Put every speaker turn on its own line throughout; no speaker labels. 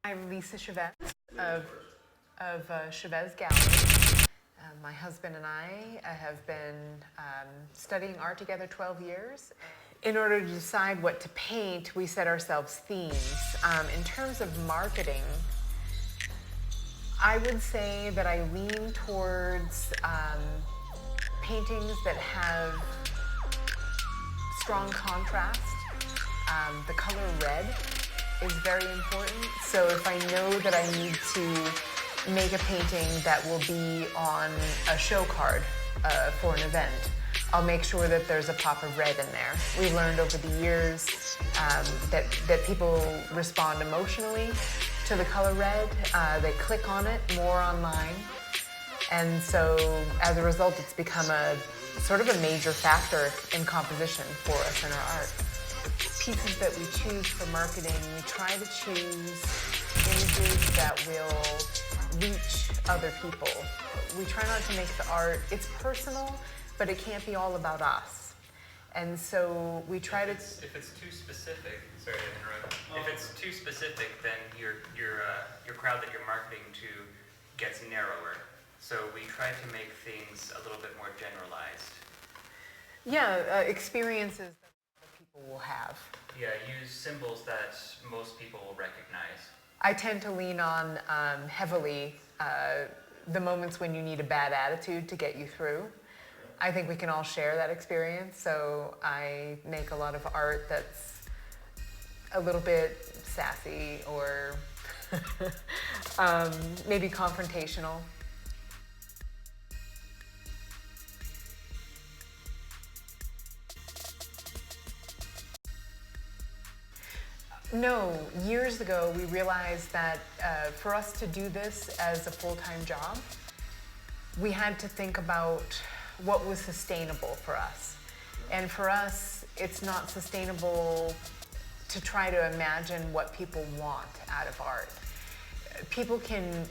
I'm Lisa Chavez of Chavez Gallery. My husband and I have been studying art together 12 years. In order to decide what to paint, we set ourselves themes. In terms of marketing, I would say that I lean towards paintings that have strong contrast. The color red is very important. So if I know that I need to make a painting that will be on a show card for an event, I'll make sure that there's a pop of red in there. We learned over the years that people respond emotionally to the color red. They click on it more online. And so as a result, it's become a sort of a major factor in composition for us in our art. Pieces that we choose for marketing, we try to choose images that will reach other people. We try not to make the art, it's personal, but it can't be all about us. And so we try to...
If it's too specific, sorry to interrupt. If it's too specific, then your crowd that you're marketing to gets narrower. So we try to make things a little bit more generalized.
Yeah, experiences that people will have.
Yeah, use symbols that most people will recognize.
I tend to lean on heavily the moments when you need a bad attitude to get you through. I think we can all share that experience, so I make a lot of art that's a little bit sassy or maybe confrontational. No, years ago we realized that for us to do this as a full-time job, we had to think about what was sustainable for us. And for us, it's not sustainable to try to imagine what people want out of art. People can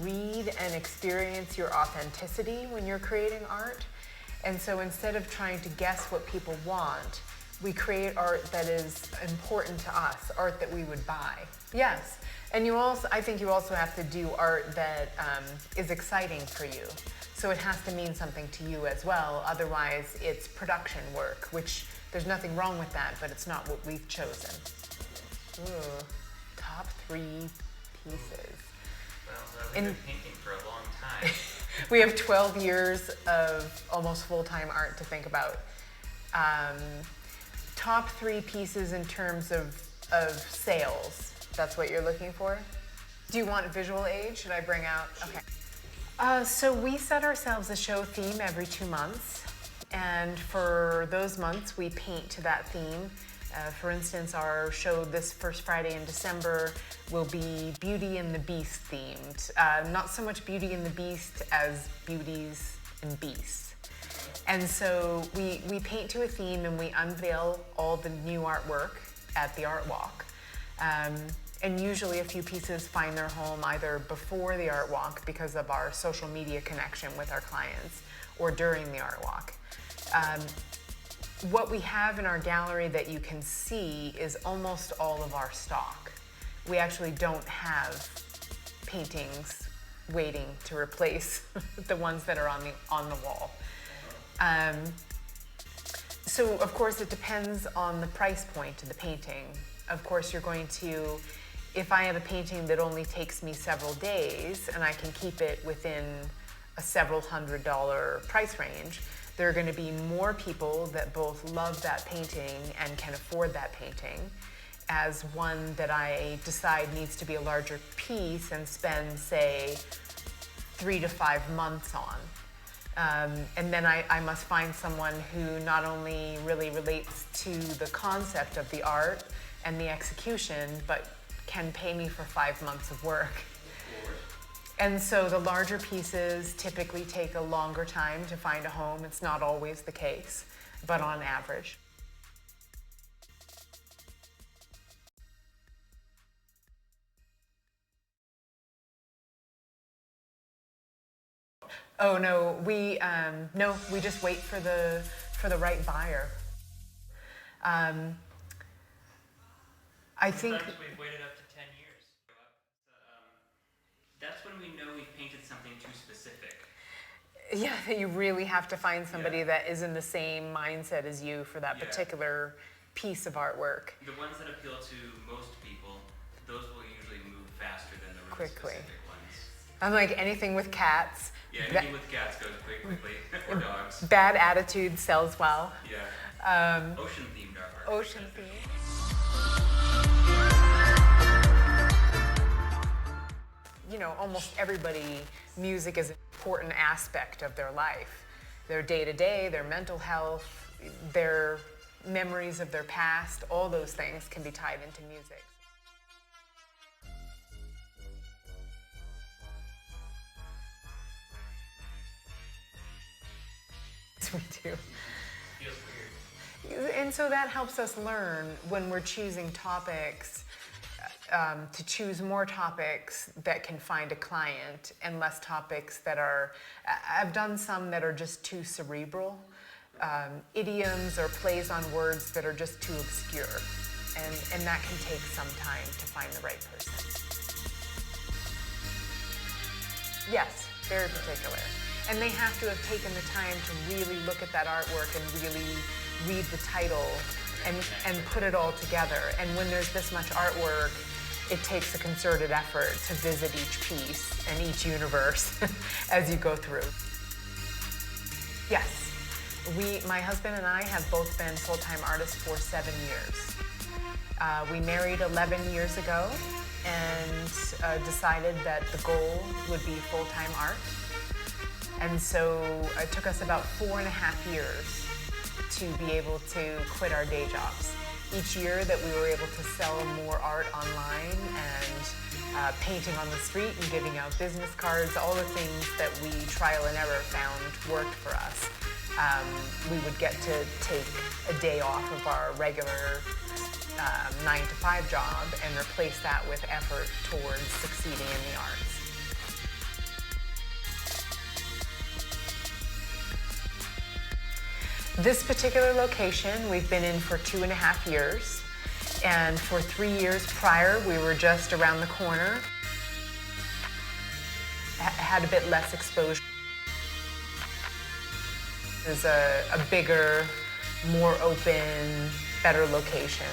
read and experience your authenticity when you're creating art. And so instead of trying to guess what people want, we create art that is important to us, art that we would buy. Yes, and I think you also have to do art that is exciting for you. So it has to mean something to you as well, otherwise it's production work, which there's nothing wrong with that, but it's not what we've chosen. Ooh, top 3 pieces.
Well, we've been painting for a long time.
We have 12 years of almost full-time art to think about. Top 3 pieces in terms of sales. That's what you're looking for? Do you want visual aid? Should I bring out? Okay. So we set ourselves a show theme every 2 months. And for those months, we paint to that theme. For instance, our show this first Friday in December will be Beauty and the Beast themed. Not so much Beauty and the Beast as Beauties and Beasts. And so we paint to a theme and we unveil all the new artwork at the Art Walk. And usually a few pieces find their home either before the Art Walk because of our social media connection with our clients or during the Art Walk. What we have in our gallery that you can see is almost all of our stock. We actually don't have paintings waiting to replace the ones that are on the wall. So of course it depends on the price point of the painting. Of course you're going to, if I have a painting that only takes me several days and I can keep it within a several $100 price range, there are going to be more people that both love that painting and can afford that painting as one that I decide needs to be a larger piece and spend, say, 3 to 5 months on. And then I must find someone who not only really relates to the concept of the art and the execution, but can pay me for 5 months of work. And so the larger pieces typically take a longer time to find a home. It's not always the case, but on average. Oh no, we just wait for the right buyer. I think
Sometimes we've waited up to 10 years. we know we've painted something too specific?
Yeah, that you really have to find somebody that is in the same mindset as you for that
Yeah.
particular piece of artwork.
The ones that appeal to most people, those will usually move faster than the really
Quickly.
specific ones.
I'm like anything with cats.
Yeah, anything with cats goes quickly, or dogs.
Bad attitude sells well.
Yeah. Ocean-themed artwork.
Ocean theme. You know, almost everybody, music is an important aspect of their life. Their day-to-day, their mental health, their memories of their past, all those things can be tied into music. Yes, we do.
Feels weird.
And so that helps us learn when we're choosing topics, to choose more topics that can find a client and less topics that are, I've done some that are just too cerebral, idioms or plays on words that are just too obscure. And that can take some time to find the right person. Yes, very particular. And they have to have taken the time to really look at that artwork and really read the title and put it all together. And when there's this much artwork, it takes a concerted effort to visit each piece and each universe as you go through. Yes, my husband and I have both been full-time artists for 7 years. We married 11 years ago and decided that the goal would be full-time art. And so it took us about 4.5 years to be able to quit our day jobs. Each year that we were able to sell more art online and painting on the street and giving out business cards, all the things that we trial and error found worked for us. We would get to take a day off of our regular 9-to-5 job and replace that with effort towards succeeding in the arts. This particular location we've been in for 2.5 years, and for 3 years prior we were just around the corner. Had a bit less exposure. It was a bigger, more open, better location.